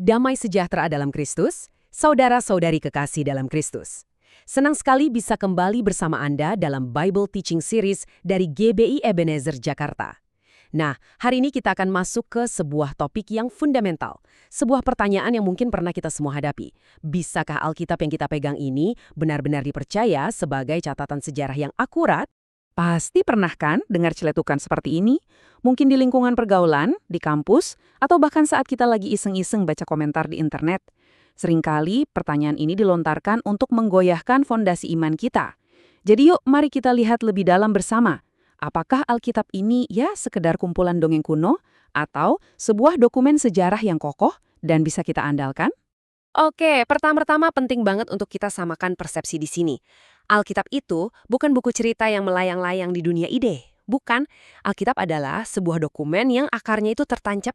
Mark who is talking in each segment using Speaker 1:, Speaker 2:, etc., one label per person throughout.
Speaker 1: Damai sejahtera dalam Kristus, saudara-saudari kekasih dalam Kristus. Senang sekali bisa kembali bersama Anda dalam Bible Teaching Series dari GBI Ebenezer Jakarta. Nah, hari ini kita akan masuk ke sebuah topik yang fundamental. Sebuah pertanyaan yang mungkin pernah kita semua hadapi. Bisakah Alkitab yang kita pegang ini benar-benar dipercaya sebagai catatan sejarah yang akurat? Pasti pernah kan dengar celetukan seperti ini? Mungkin di lingkungan pergaulan, di kampus, atau bahkan saat kita lagi iseng-iseng baca komentar di internet. Seringkali pertanyaan ini dilontarkan untuk menggoyahkan fondasi iman kita. Jadi yuk, mari kita lihat lebih dalam bersama. Apakah Alkitab ini ya sekedar kumpulan dongeng kuno, atau sebuah dokumen sejarah yang kokoh dan bisa kita andalkan? Oke, pertama-tama penting banget untuk kita samakan persepsi di sini. Alkitab itu bukan buku cerita yang melayang-layang di dunia ide. Bukan, Alkitab adalah sebuah dokumen yang akarnya itu tertancap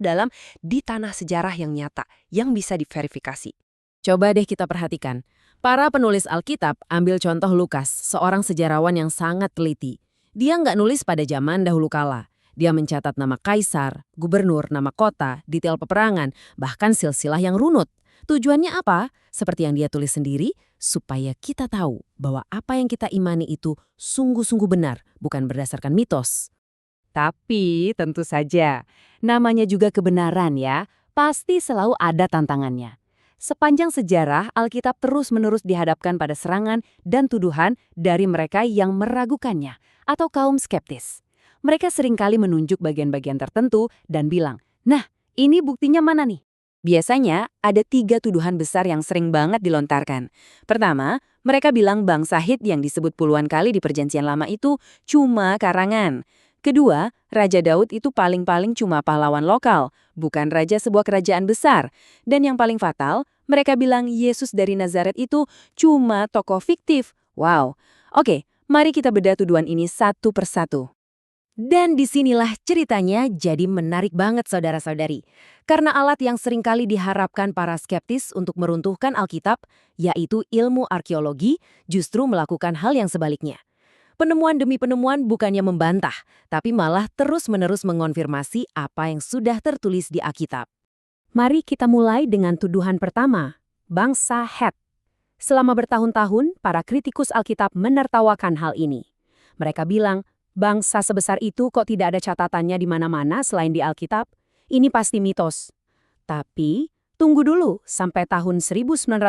Speaker 1: di tanah sejarah yang nyata, yang bisa diverifikasi. Coba deh kita perhatikan. Para penulis Alkitab ambil contoh Lukas, seorang sejarawan yang sangat teliti. Dia nggak nulis pada zaman dahulu kala. Dia mencatat nama kaisar, gubernur, nama kota, detail peperangan, bahkan silsilah yang runut. Tujuannya apa? Seperti yang dia tulis sendiri, supaya kita tahu bahwa apa yang kita imani itu sungguh-sungguh benar, bukan berdasarkan mitos. Tapi tentu saja, namanya juga kebenaran ya, pasti selalu ada tantangannya. Sepanjang sejarah, Alkitab terus-menerus dihadapkan pada serangan dan tuduhan dari mereka yang meragukannya, atau kaum skeptis. Mereka seringkali menunjuk bagian-bagian tertentu dan bilang, nah, ini buktinya mana nih? Biasanya, ada 3 tuduhan besar yang sering banget dilontarkan. Pertama, mereka bilang bangsa Het yang disebut puluhan kali di Perjanjian Lama itu cuma karangan. Kedua, Raja Daud itu paling-paling cuma pahlawan lokal, bukan raja sebuah kerajaan besar. Dan yang paling fatal, mereka bilang Yesus dari Nazaret itu cuma tokoh fiktif. Wow. Oke, mari kita bedah tuduhan ini satu persatu. Dan disinilah ceritanya jadi menarik banget saudara-saudari. Karena alat yang seringkali diharapkan para skeptis untuk meruntuhkan Alkitab, yaitu ilmu arkeologi, justru melakukan hal yang sebaliknya. Penemuan demi penemuan bukannya membantah, tapi malah terus-menerus mengonfirmasi apa yang sudah tertulis di Alkitab. Mari kita mulai dengan tuduhan pertama, bangsa Het. Selama bertahun-tahun, para kritikus Alkitab menertawakan hal ini. Mereka bilang, bangsa sebesar itu kok tidak ada catatannya di mana-mana selain di Alkitab? Ini pasti mitos. Tapi, tunggu dulu sampai tahun 1906.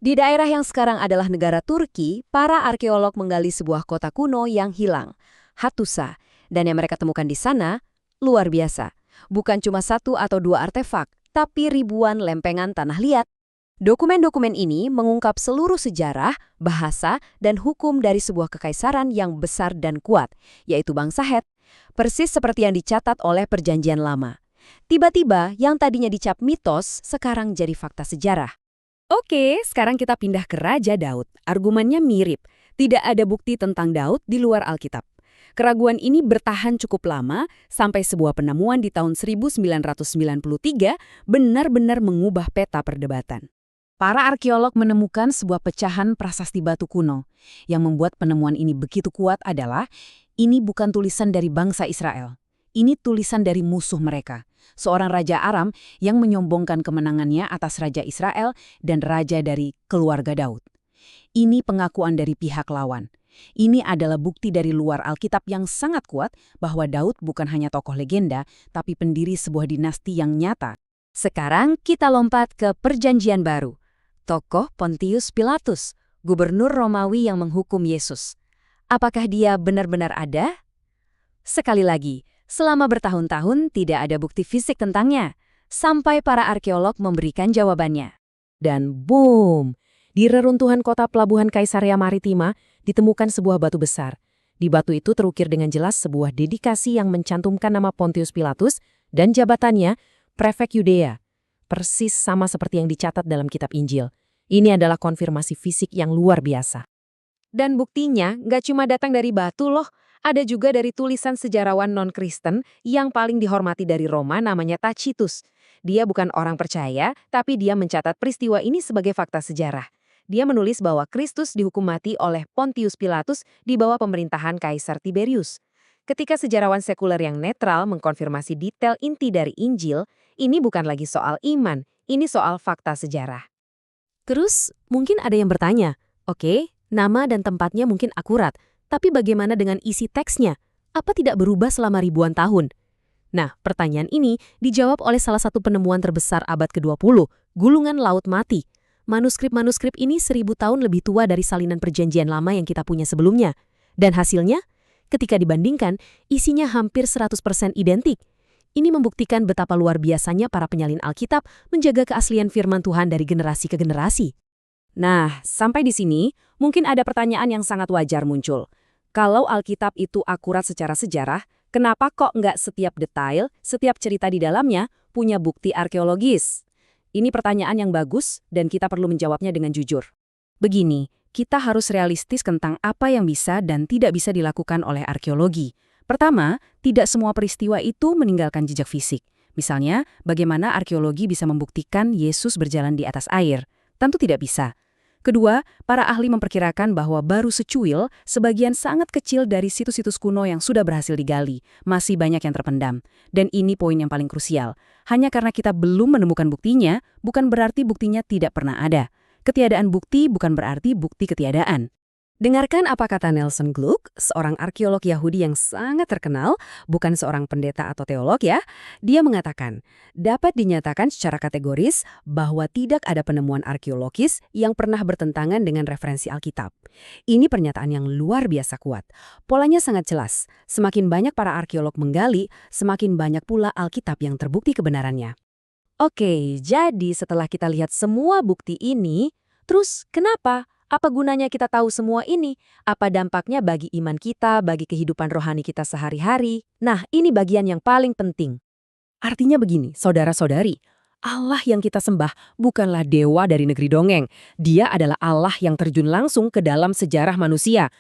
Speaker 1: Di daerah yang sekarang adalah negara Turki, para arkeolog menggali sebuah kota kuno yang hilang, Hattusa. Dan yang mereka temukan di sana, luar biasa. Bukan cuma 1 atau 2 artefak, tapi ribuan lempengan tanah liat. Dokumen-dokumen ini mengungkap seluruh sejarah, bahasa, dan hukum dari sebuah kekaisaran yang besar dan kuat, yaitu bangsa Het, persis seperti yang dicatat oleh Perjanjian Lama. Tiba-tiba, yang tadinya dicap mitos, sekarang jadi fakta sejarah. Oke, sekarang kita pindah ke Raja Daud. Argumennya mirip. Tidak ada bukti tentang Daud di luar Alkitab. Keraguan ini bertahan cukup lama, sampai sebuah penemuan di tahun 1993 benar-benar mengubah peta perdebatan. Para arkeolog menemukan sebuah pecahan prasasti batu kuno. Yang membuat penemuan ini begitu kuat adalah, ini bukan tulisan dari bangsa Israel. Ini tulisan dari musuh mereka. Seorang raja Aram yang menyombongkan kemenangannya atas raja Israel dan raja dari keluarga Daud. Ini pengakuan dari pihak lawan. Ini adalah bukti dari luar Alkitab yang sangat kuat bahwa Daud bukan hanya tokoh legenda, tapi pendiri sebuah dinasti yang nyata. Sekarang kita lompat ke Perjanjian Baru. Tokoh Pontius Pilatus, gubernur Romawi yang menghukum Yesus. Apakah dia benar-benar ada? Sekali lagi, selama bertahun-tahun tidak ada bukti fisik tentangnya, sampai para arkeolog memberikan jawabannya. Dan boom! Di reruntuhan kota pelabuhan Kaisaria Maritima ditemukan sebuah batu besar. Di batu itu terukir dengan jelas sebuah dedikasi yang mencantumkan nama Pontius Pilatus dan jabatannya, Prefek Yudea. Persis sama seperti yang dicatat dalam kitab Injil. Ini adalah konfirmasi fisik yang luar biasa. Dan buktinya nggak cuma datang dari batu loh, ada juga dari tulisan sejarawan non-Kristen yang paling dihormati dari Roma namanya Tacitus. Dia bukan orang percaya, tapi dia mencatat peristiwa ini sebagai fakta sejarah. Dia menulis bahwa Kristus dihukum mati oleh Pontius Pilatus di bawah pemerintahan Kaisar Tiberius. Ketika sejarawan sekuler yang netral mengkonfirmasi detail inti dari Injil,
Speaker 2: Ini bukan lagi soal iman, ini soal fakta sejarah.
Speaker 1: Terus, mungkin ada yang bertanya, oke, nama dan tempatnya mungkin akurat, tapi bagaimana dengan isi teksnya? Apa tidak berubah selama ribuan tahun? Nah, pertanyaan ini dijawab oleh salah satu penemuan terbesar abad ke-20, Gulungan Laut Mati. Manuskrip-manuskrip ini 1000 tahun lebih tua dari salinan perjanjian lama yang kita punya sebelumnya. Dan hasilnya, ketika dibandingkan, isinya hampir 100% identik. Ini membuktikan betapa luar biasanya para penyalin Alkitab menjaga keaslian firman Tuhan dari generasi ke generasi.
Speaker 2: Nah, sampai di sini, mungkin ada pertanyaan yang sangat wajar muncul. Kalau Alkitab itu akurat secara sejarah, kenapa kok nggak setiap detail, setiap cerita di dalamnya punya bukti arkeologis? Ini pertanyaan yang bagus dan kita perlu menjawabnya dengan jujur. Begini, kita harus realistis tentang apa yang bisa dan tidak bisa dilakukan oleh arkeologi. Pertama, tidak semua peristiwa itu meninggalkan jejak fisik. Misalnya, bagaimana arkeologi bisa membuktikan Yesus berjalan di atas air? Tentu tidak bisa. Kedua, para ahli memperkirakan bahwa baru secuil sebagian sangat kecil dari situs-situs kuno yang sudah berhasil digali. Masih banyak yang terpendam. Dan ini poin yang paling krusial. Hanya karena kita belum menemukan buktinya, bukan berarti buktinya tidak pernah ada. Ketiadaan bukti bukan berarti bukti ketiadaan. Dengarkan apa kata Nelson Gluck, seorang arkeolog Yahudi yang sangat terkenal, bukan seorang pendeta atau teolog ya. Dia mengatakan, dapat dinyatakan secara kategoris bahwa tidak ada penemuan arkeologis yang pernah bertentangan dengan referensi Alkitab. Ini pernyataan yang luar biasa kuat. Polanya sangat jelas. Semakin banyak para arkeolog menggali, semakin banyak pula Alkitab yang terbukti kebenarannya. Oke, jadi setelah kita lihat semua bukti ini, terus kenapa? Apa gunanya kita tahu semua ini? Apa dampaknya bagi iman kita, bagi kehidupan rohani kita sehari-hari? Nah, ini bagian yang paling penting. Artinya begini, saudara-saudari, Allah yang kita sembah bukanlah dewa dari negeri dongeng. Dia adalah Allah yang terjun langsung ke dalam sejarah manusia.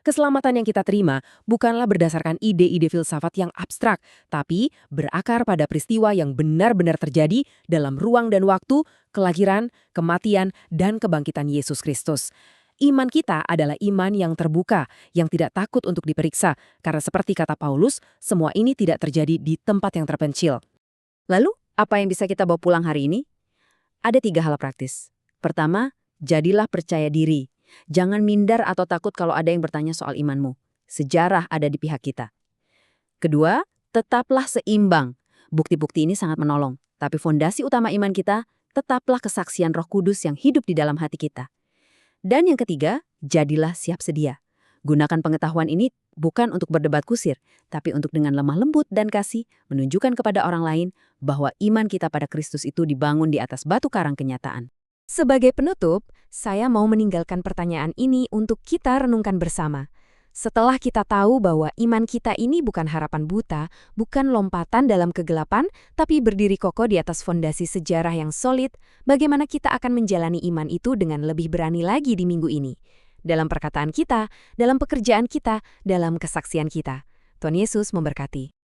Speaker 2: Keselamatan yang kita terima bukanlah berdasarkan ide-ide filsafat yang abstrak, tapi berakar pada peristiwa yang benar-benar terjadi dalam ruang dan waktu, kelahiran, kematian, dan kebangkitan Yesus Kristus. Iman kita adalah iman yang terbuka, yang tidak takut untuk diperiksa, karena seperti kata Paulus, semua ini tidak terjadi di tempat yang terpencil. Lalu, apa yang bisa kita bawa pulang hari ini? Ada 3 hal praktis. Pertama, jadilah percaya diri. Jangan minder atau takut kalau ada yang bertanya soal imanmu. Sejarah ada di pihak kita. Kedua, tetaplah seimbang. Bukti-bukti ini sangat menolong. Tapi fondasi utama iman kita, tetaplah kesaksian Roh Kudus yang hidup di dalam hati kita. Dan yang ketiga, jadilah siap sedia. Gunakan pengetahuan ini bukan untuk berdebat kusir, tapi untuk dengan lemah lembut dan kasih menunjukkan kepada orang lain bahwa iman kita pada Kristus itu dibangun di atas batu karang kenyataan. Sebagai penutup, saya mau meninggalkan pertanyaan ini untuk kita renungkan bersama. Setelah kita tahu bahwa iman kita ini bukan harapan buta, bukan lompatan dalam kegelapan, tapi berdiri kokoh di atas fondasi sejarah yang solid, bagaimana kita akan menjalani iman itu dengan lebih berani lagi di minggu ini? Dalam perkataan kita, dalam pekerjaan kita, dalam kesaksian kita. Tuhan Yesus memberkati.